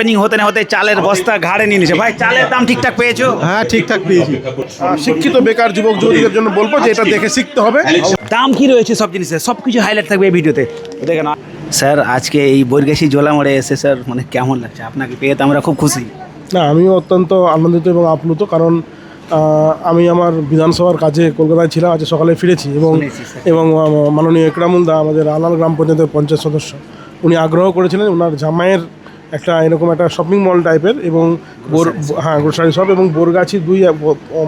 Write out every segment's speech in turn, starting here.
Opening হতে না হতে চালের বস্তা ঘাড়ে নিয়ে নিছে। ভাই চালের দাম ঠিকঠাক পেয়েছো? হ্যাঁ, ঠিকঠাক পেয়েছি। শিক্ষিত বেকার যুবক যুবতীদের জন্য বলবো যে এটা দেখে শিখতে হবে। দাম কি রয়েছে সব জিনিসের, সব কিছু হাইলাইট থাকবে এই ভিডিওতে, দেখেন। স্যার আজকে এই বৈরগাছি জোলা মোড়ে এসে স্যার মানে কেমন লাগছে? আপনাকে পেয়ে তো আমরা খুব খুশি। না, আমিও অত্যন্ত আনন্দিত এবং আপ্লুত, কারণ আমি আমার বিধানসভার কাজে কলকাতায় ছিলাম, আজ সকালে ফিরেছি এবং মাননীয় একরামুল দা, আমাদের আলাল গ্রাম পঞ্চায়েতের পঞ্চায়েত সদস্য, উনি আগ্রহ করেছিলেন ওনার জামাইয়ের একটা এরকম একটা শপিং মল টাইপের এবং গ্রোসারি শপ এবং বোরগাছি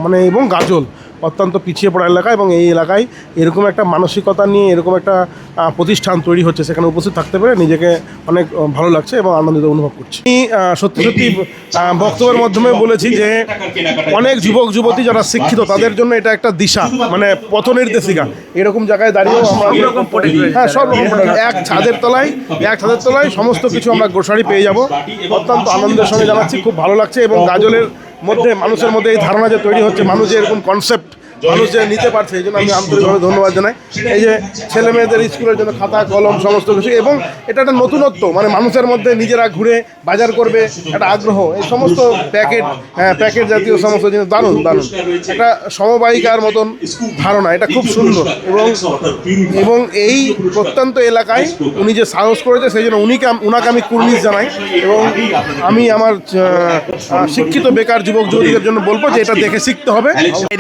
মানে এবং গাজল অত্যন্ত পিছিয়ে পড়া এলাকা, এবং এই এলাকায় এরকম একটা মানসিকতা নিয়ে এরকম একটা প্রতিষ্ঠান তৈরি হচ্ছে, সেখানে উপস্থিত থাকতে পেরে নিজেকে অনেক ভালো লাগছে এবং আনন্দিত অনুভব করছি। আমি সত্যি বক্তব্যের মাধ্যমে বলেছি যে অনেক যুবক যুবতী যারা শিক্ষিত তাদের জন্য এটা একটা দিশা, মানে পথ নির্দেশিকা। এরকম জায়গায় দাঁড়িয়েও আমরা সব রকম এক ছাদের তলায় সমস্ত কিছু আমরা গ্রোসারি পেয়ে যাব। অত্যন্ত আনন্দের সঙ্গে জানাচ্ছি, খুব ভালো লাগছে। এবং গাজলের মধ্যে মানুষের মধ্যে এই ধারণা যে তৈরি হচ্ছে, মানুষ যে এরকম কনসেপ্ট মানুষ যে নিতে পারছে, এই জন্য আমি আন্তরিকভাবে ধন্যবাদ জানাই। এই যে ছেলে মেয়েদের স্কুলের জন্য খাতা কলম সমস্ত কিছু, এবং এটা একটা নতুনত্ব, মানে মানুষের মধ্যে নিজেরা ঘুরে বাজার করবে একটা আগ্রহ, এই সমস্ত প্যাকেট জাতীয় সমস্ত জিনিস দারুণ একটা সমবায়িকার মতন ধারণা, এটা খুব সুন্দর। এবং এই প্রত্যন্ত এলাকায় উনি যে সাহস করেছে সেই জন্য উনাকে আমি কুর্নিশ জানাই। এবং আমি আমার শিক্ষিত বেকার যুবক যুবতীদের জন্য বলবো যে এটা দেখে শিখতে হবে।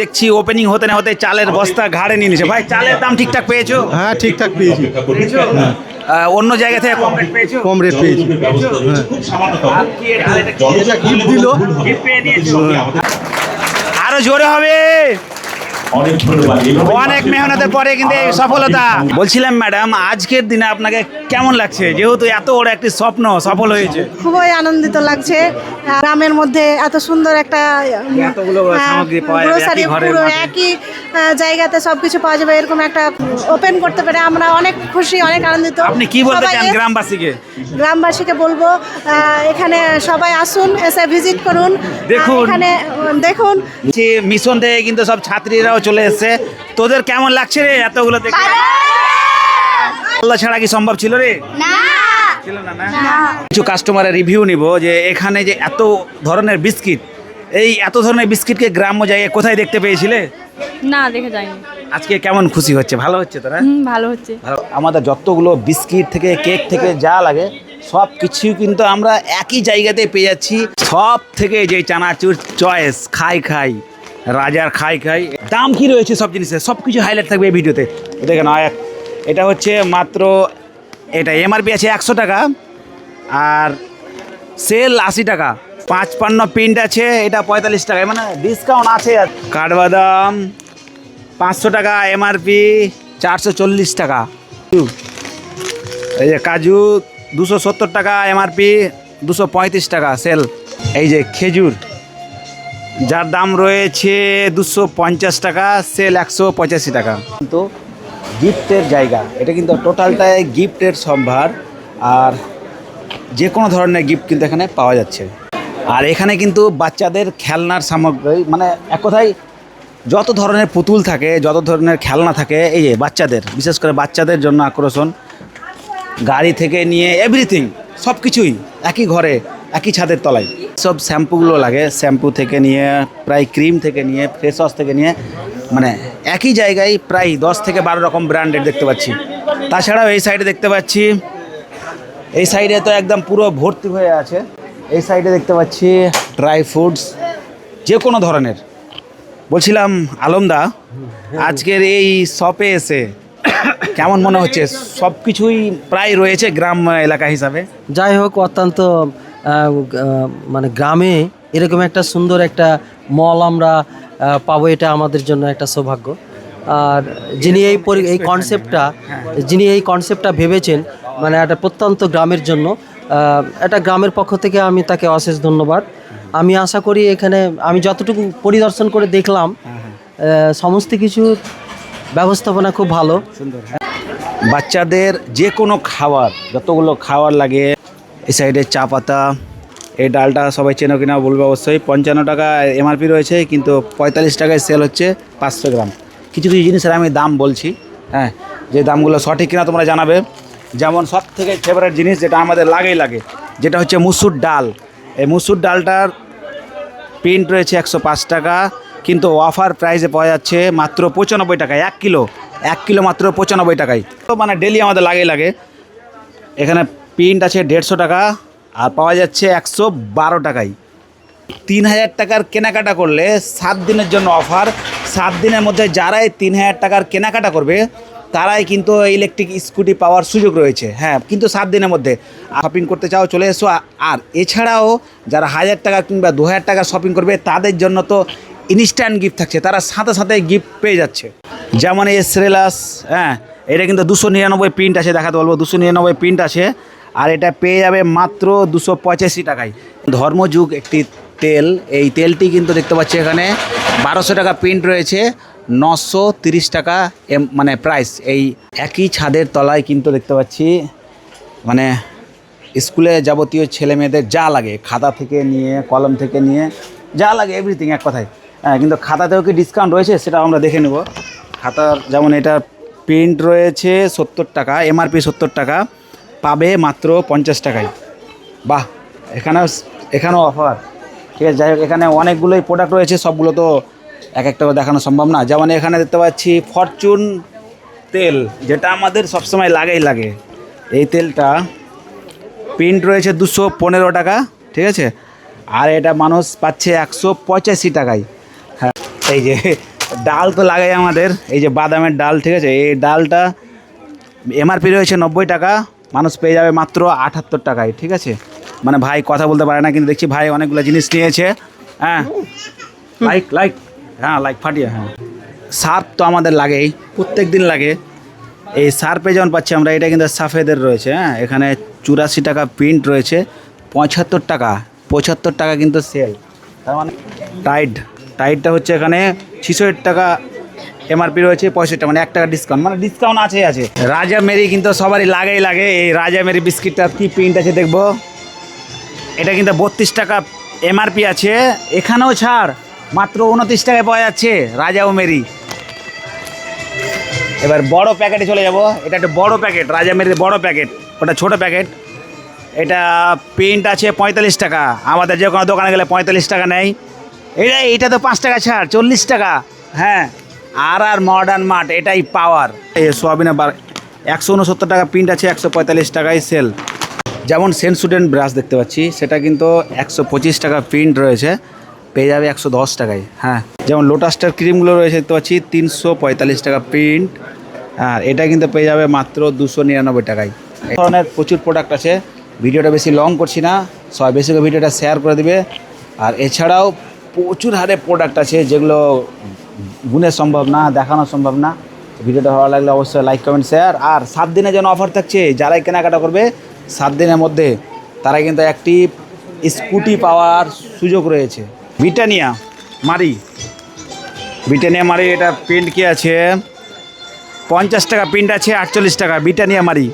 দেখছি ওপেনিং হতে না হতে চালের বস্তা ঘাড়ে নিয়ে নিছে। ভাই চালের দাম ঠিকঠাক পেয়েছো? হ্যাঁ, ঠিকঠাক পেয়েছি। অন্য জায়গা থেকে কম রেট পেয়েছো? কম রেট পেয়েছি। আরো জোরে হবে। অনেক মেহনতের পরে কিন্তু এই সফলতা। বলছিলাম ম্যাডাম, আজকের দিনে আপনাকে কেমন লাগছে, যেহেতু এত বড় একটি স্বপ্ন সফল হয়েছে? খুবই আনন্দিত লাগছে। গ্রামের মধ্যে এত সুন্দর একটা সামগ্রী পাওয়া যাবে, পুরো একই জায়গাতে সবকিছু পাওয়া যাবে, এরকম একটা ওপেন করতে পেরে আমরা অনেক খুশি, অনেক আনন্দিত। আপনি কি বলতে চান গ্রামবাসীকে বলবো এখানে সবাই আসুন, এসে ভিজিট করুন, এখানে দেখুন। মিশন থেকে কিন্তু সব ছাত্রীরাও চলে এসছে। তোদের কেমন লাগছে রে এতগুলো দেখে? আল্লাহ ছাড়া কি সম্ভব ছিল রে? ছিল না। কিছু কাস্টমারের রিভিউ নিব যে এখানে যে এত ধরনের বিস্কিট, এই এত ধরনের বিস্কিটকে গ্রাম্য জায়গায় কোথায় দেখতে পেয়েছিলে? না, দেখে যাইনি। আজকে কেমন খুশি হচ্ছে? ভালো হচ্ছে তোরা? ভালো হচ্ছে। আমাদের যতগুলো বিস্কিট থেকে কেক থেকে যা লাগে সব কিছু কিন্তু আমরা একই জায়গাতে পেয়ে যাচ্ছি। সব থেকে যে চানাচুর চয়েস খাই রাজার খাই দাম কি রয়েছে সব জিনিসের, সব কিছু হাইলাইট থাকবে এই ভিডিওতে, দেখেন। এটা হচ্ছে মাত্র, এটা এমআরপি আছে 100 টাকা আর সেল 80 টাকা। 55 প্রিন্ট আছে, এটা 45 টাকা, মানে ডিসকাউন্ট আছে। কাঠবাদাম 500 টাকা এমআরপি, 440 টাকা। এই যে কাজু 270 টাকা এমআরপি, 235 টাকা সেল। এই যে খেজুর, যার দাম রয়েছে 250 টাকা, সেল 185 টাকা। কিন্তু গিফটের জায়গা, এটা কিন্তু টোটালটাই গিফটের সম্ভার, আর যে কোনো ধরনের গিফট কিন্তু এখানে পাওয়া যাচ্ছে। আর এখানে কিন্তু বাচ্চাদের খেলনার সামগ্রী, মানে এক কথায় যত ধরনের পুতুল থাকে, যত ধরনের খেলনা থাকে, এই যে বাচ্চাদের, বিশেষ করে বাচ্চাদের জন্য আকর্ষণ, গাড়ি থেকে নিয়ে এভরিথিং সব কিছুই একই ঘরে একই ছাদের তলায়। সব শ্যাম্পুগুলো লাগে, শ্যাম্পু থেকে নিয়ে প্রায় ক্রিম থেকে নিয়ে ফেস ওয়াশ থেকে নিয়ে, মানে একই জায়গায় প্রায় 10 থেকে 12 রকম ব্র্যান্ডের দেখতে পাচ্ছি। তাছাড়াও এই সাইডে দেখতে পাচ্ছি, এই সাইডে তো একদম পুরো ভর্তি হয়ে আছে। এই সাইডে দেখতে পাচ্ছি ড্রাই ফ্রুটস যে কোনো ধরনের। বলছিলাম আলমদা, আজকের এই শপে এসে কেমন মনে হচ্ছে? সব কিছুই প্রায় রয়েছে গ্রাম এলাকা হিসাবে। যাই হোক, অত্যন্ত মানে গ্রামে এরকম একটা সুন্দর একটা মল আমরা পাবো, এটা আমাদের জন্য একটা সৌভাগ্য। আর যিনি এই কনসেপ্টটা ভেবেছেন, মানে একটা প্রত্যন্ত গ্রামের জন্য, একটা গ্রামের পক্ষ থেকে আমি তাকে অশেষ ধন্যবাদ। আমি আশা করি এখানে আমি যতটুকু পরিদর্শন করে দেখলাম, সমস্ত কিছু ব্যবস্থাপনা খুব ভালো, সুন্দর। বাচ্চাদের যে কোনো খাবার, যতগুলো খাবার লাগে, এই সাইডে চা পাতা, এই ডালটা সবাই চেনো কিনা বলবে অবশ্যই। 55 টাকা এমআরপি রয়েছে, কিন্তু 45 টাকায় সেল হচ্ছে 500 গ্রাম। কিছু জিনিসের আমি দাম বলছি, হ্যাঁ, যে দামগুলো সঠিক কিনা তোমরা জানাবে। যেমন সব থেকে ফেভারিট জিনিস যেটা আমাদের লাগে যেটা হচ্ছে মুসুর ডাল। এই মুসুর ডালটার প্রিন্ট রয়েছে 105 টাকা, কিন্তু অফার প্রাইসে পাওয়া যাচ্ছে মাত্র 95 টাকায়। 1 কিলো মাত্র 95 টাকায়। তো মানে ডেলি আমাদের লাগে। এখানে প্রিন্ট আছে 150 টাকা আর পাওয়া যাচ্ছে 112 টাকায়। 3000 টাকার কেনাকাটা করলে 7 দিনের জন্য অফার। 7 দিনের মধ্যে যারাই 3000 টাকার কেনাকাটা করবে তারাই কিন্তু ইলেকট্রিক স্কুটি পাওয়ার সুযোগ রয়েছে। হ্যাঁ, কিন্তু 7 দিনের মধ্যে শপিং করতে চাও চলে এসো। আর এছাড়াও যারা 1000 টাকা কিংবা 2000 টাকা শপিং করবে তাদের জন্য তো ইনস্ট্যান্ট গিফট থাকছে, তারা সাথে সাথে গিফট পেয়ে যাচ্ছে। যেমন এই সেরেলাস, হ্যাঁ এটা কিন্তু 299 প্রিন্ট আছে, দেখাতে বলবো 299 প্রিন্ট আছে। আর এটা পেয়ে যাবে মাত্র 285 টাকায়। ধর্মযুগ একটি তেল, এই তেলটি কিন্তু দেখতে পাচ্ছি এখানে 1200 টাকা প্রিন্ট রয়েছে, 930 টাকা মানে প্রাইস। এই একই ছাদের তলায় কিন্তু দেখতে পাচ্ছি মানে স্কুলে যাবতীয় ছেলে মেয়েদের যা লাগে, খাতা থেকে নিয়ে কলম থেকে নিয়ে যা লাগে এভরিথিং এক কথায়। হ্যাঁ, কিন্তু খাতাতেও কি ডিসকাউন্ট রয়েছে সেটা আমরা দেখে নেব। খাতার যেমন এটা প্রিন্ট রয়েছে 70 টাকা, এমআরপি 70 টাকা, পাবে মাত্র 50 টাকায়। বাহ, এখানেও অফার। ঠিক আছে, যাই হোক এখানে অনেকগুলোই প্রোডাক্ট রয়েছে, সবগুলো তো এক একটা করে দেখানো সম্ভব না। যেমন এখানে দেখতে পাচ্ছি ফরচুন তেল, যেটা আমাদের সবসময় লাগে। এই তেলটা প্রিন্ট রয়েছে 215 টাকা, ঠিক আছে, আর এটা মানুষ পাচ্ছে 185 টাকায়। হ্যাঁ, এই যে ডাল তো লাগাই আমাদের, এই যে বাদামের ডাল, ঠিক আছে, এই ডালটা এমআরপি রয়েছে 90 টাকা, মানুষ পেয়ে যাবে মাত্র 78 টাকায়। ঠিক আছে, মানে ভাই কথা বলতে পারে না, কিন্তু দেখছি ভাই অনেকগুলো জিনিস নিয়েছে। হ্যাঁ, লাইক হ্যাঁ, লাইক ফাটিয়ে। হ্যাঁ, সার্ফ তো আমাদের লাগেই, প্রত্যেক দিন লাগে। এই সার্ফে যেমন পাচ্ছি আমরা, এটা কিন্তু সাফেদের রয়েছে। হ্যাঁ, এখানে 84 টাকা প্রিন্ট রয়েছে, 75 টাকা কিন্তু সেল। তার মানে টাইডটা হচ্ছে এখানে 66 টাকা এমআরপি রয়েছে, 65 মানে 1 টাকা ডিসকাউন্ট, মানে ডিসকাউন্ট আছে। রাজা মেরি কিন্তু সবারই লাগে। এই রাজা মেরি বিস্কিটটার কী প্রিন্ট আছে দেখবো। এটা কিন্তু 32 টাকা এমআরপি আছে, এখানেও ছাড় মাত্র 29 টাকায় পাওয়া যাচ্ছে রাজা ও মেরি। এবার বড় প্যাকেটে চলে যাব। এটা একটা বড় প্যাকেট, রাজা মেরির বড় প্যাকেট, ওটা ছোট প্যাকেট। এটা প্রিন্ট আছে 45 টাকা, আমাদের যে কোনো দোকানে গেলে 45 টাকা নেই। এটা তো 5 টাকা ছাড়, 40 টাকা। হ্যাঁ, আর মডার্ন মার্ট, এটাই পাওয়ার। এই সোয়াবিনের 169 টাকা প্রিন্ট আছে, 145 টাকায় সেল। যেমন সেন্সুডেন্ট ব্রাশ দেখতে পাচ্ছি, সেটা কিন্তু 125 টাকা প্রিন্ট রয়েছে, পেয়ে যাবে 110 টাকায়। হ্যাঁ, যেমন লোটাসটার ক্রিমগুলো রয়েছে দেখতে পাচ্ছি 345 টাকা প্রিন্ট, আর এটা কিন্তু পেয়ে যাবে মাত্র 299 টাকায়। এই ধরনের প্রচুর প্রোডাক্ট আছে। ভিডিওটা বেশি লং করছি না, সবাই বেশি করে ভিডিওটা শেয়ার করে দিবে। আর এছাড়াও প্রচুর হারে প্রোডাক্ট আছে যেগুলো গুণে সম্ভব না, দেখানো সম্ভব না। ভিডিওটা ভালো লাগলে অবশ্যই লাইক কমেন্ট শেয়ার। আর 7 দিনের জন্য অফার থাকছে, যারাই কেনাকাটা করবে 7 দিনের মধ্যে তারা কিন্তু একটি স্কুটি পাওয়ার সুযোগ রয়েছে। ব্রিটানিয়া মারি, এটা প্রিন্ট কি আছে 50 টাকা প্রিন্ট আছে, 48 টাকা ব্রিটানিয়া মারি।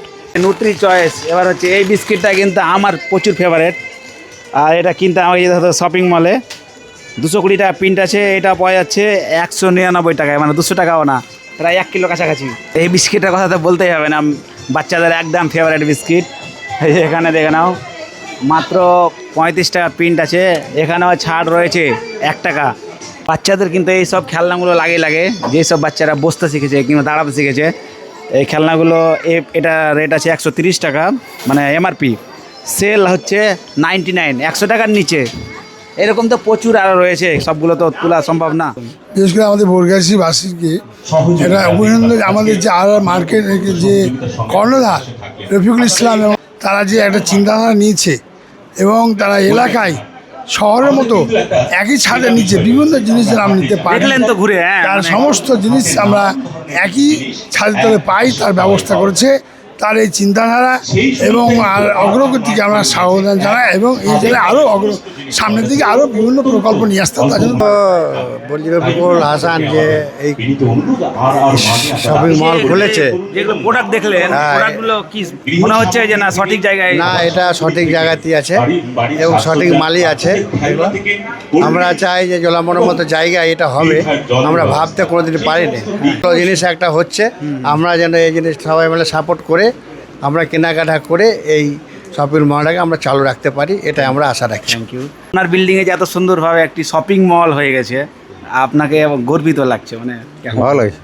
নিউট্রি চয়েস, এবার হচ্ছে এই বিস্কিটটা কিন্তু আমার প্রচুর ফেভারেট। আর এটা কিনতে আমার শপিং মলে 220 টাকা প্রিন্ট আছে, এটা পাওয়া যাচ্ছে 199 টাকায়, মানে 200 টাকাও না, প্রায় 1 কিলো কাছাকাছি। এই বিস্কিটের কথা তো বলতেই হবে না, বাচ্চাদের একদম ফেভারিট বিস্কিট। এখানে দেখে নাও মাত্র 35 টাকা প্রিন্ট আছে, এখানেও ছাড় রয়েছে 1 টাকা। বাচ্চাদের কিন্তু এই সব খেলনাগুলো লাগে, যেসব বাচ্চারা বসতে শিখেছে কিংবা দাঁড়াতে শিখেছে, এই খেলনাগুলো এটা রেট আছে 130 টাকা, মানে এমআরপি। সেল হচ্ছে 99, 100 টাকার নিচে। এরকম তো প্রচুর আরও রয়েছে, সবগুলো তো তোলা সম্ভব না। বিশেষ করে আমাদের বোরগাছিবাসীকে এটা অভিনন্দন। আমাদের যে আর মার্কেট যে কর্ণধার রফিকুল ইসলাম, এবং তারা যে একটা চিন্তাধারা নিয়েছে এবং তারা এলাকায় শহরের মতো একই ছাদের নিচে বিভিন্ন জিনিসের আমরা নিতে পারি, দেখলেন তো ঘুরে। হ্যাঁ, তার সমস্ত জিনিস আমরা একই ছাদের তলে পাই, তার ব্যবস্থা করেছে। তার এই চিন্তাধারা এবং আর অগ্রগতিকে আমরা স্বাগত জানাই, এবং এই জেলায় আরও সামনের দিকে আরও বিভিন্ন প্রকল্প নিয়ে আসতে তার জন্য বলছি রফিকুল হাসান যে এই শপিং মল খুলেছে, যেগুলো প্রোডাক্ট দেখলেন, প্রোডাক্টগুলো কি মনে হচ্ছে যে না সঠিক জায়গায়? না, এটা সঠিক জায়গাতেই আছে এবং সঠিক মালই আছে। আমরা চাই যে জলামনের মতো জায়গায় এটা হবে, আমরা ভাবতে কোনোদিন পারিনি। তো জিনিস একটা হচ্ছে, আমরা যেন এই জিনিস সবাই মিলে সাপোর্ট করে আমরা কেনাকাটা করে এই শপিং মলটাকে আমরা চালু রাখতে পারি, এটাই আমরা আশা রাখছি। Thank you. আপনার বিল্ডিংয়ে যে এত সুন্দরভাবে একটি শপিং মল হয়ে গেছে, আপনাকে গর্বিত লাগছে মানে কেমন? ভালো লাগছে,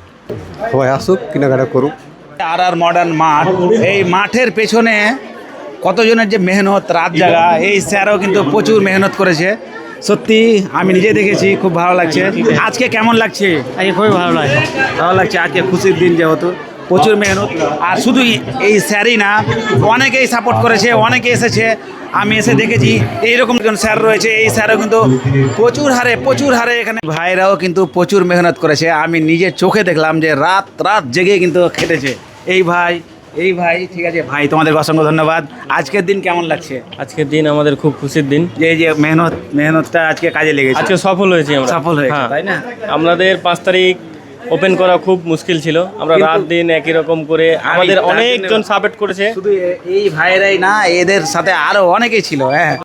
সবাই আসুক কেনাকাটা করুক। আর মডার্ন মাঠ, এই মাঠের পেছনে কতজনের যে মেহনত, রাত জাগা, এই স্যারও কিন্তু প্রচুর মেহনত করেছে। সত্যি আমি নিজে দেখেছি, খুব ভালো লাগছে। আজকে কেমন লাগছে? আজকে খুবই ভালো লাগে। ভালো লাগছে, আজকে খুশির দিন যেহেতু প্রচুর মেহনত। আর শুধু এই স্যারই না, অনেকেই সাপোর্ট করেছে, অনেকে এসেছে, আমি এসে দেখেছি এইরকম একজন স্যার রয়েছে। এই স্যারও কিন্তু প্রচুর হারে এখানে ভাইরাও কিন্তু প্রচুর মেহনত করেছে। আমি নিজের চোখে দেখলাম যে রাত জেগে কিন্তু খেটেছে এই ভাই। ঠিক আছে ভাই, তোমাদের অসংখ্য ধন্যবাদ। আজকের দিন কেমন লাগছে? আজকের দিন আমাদের খুব খুশির দিন। যে এই যে মেহনতটা আজকে কাজে লেগেছে, আজকে সফল হয়েছি আমরা। সফল হয়েছে, হ্যাঁ। তাই না? আমাদের 5 তারিখ ওপেন করা খুব মুশকিল ছিল, আমরা কিন্তু রাত দিন একই রকম করে আমাদের তার জন্য- অনেকজন সাপোর্ট করেছে। শুধু এই ভাইরাই না, এদের সাথে আরো অনেকেই ছিল। হ্যাঁ।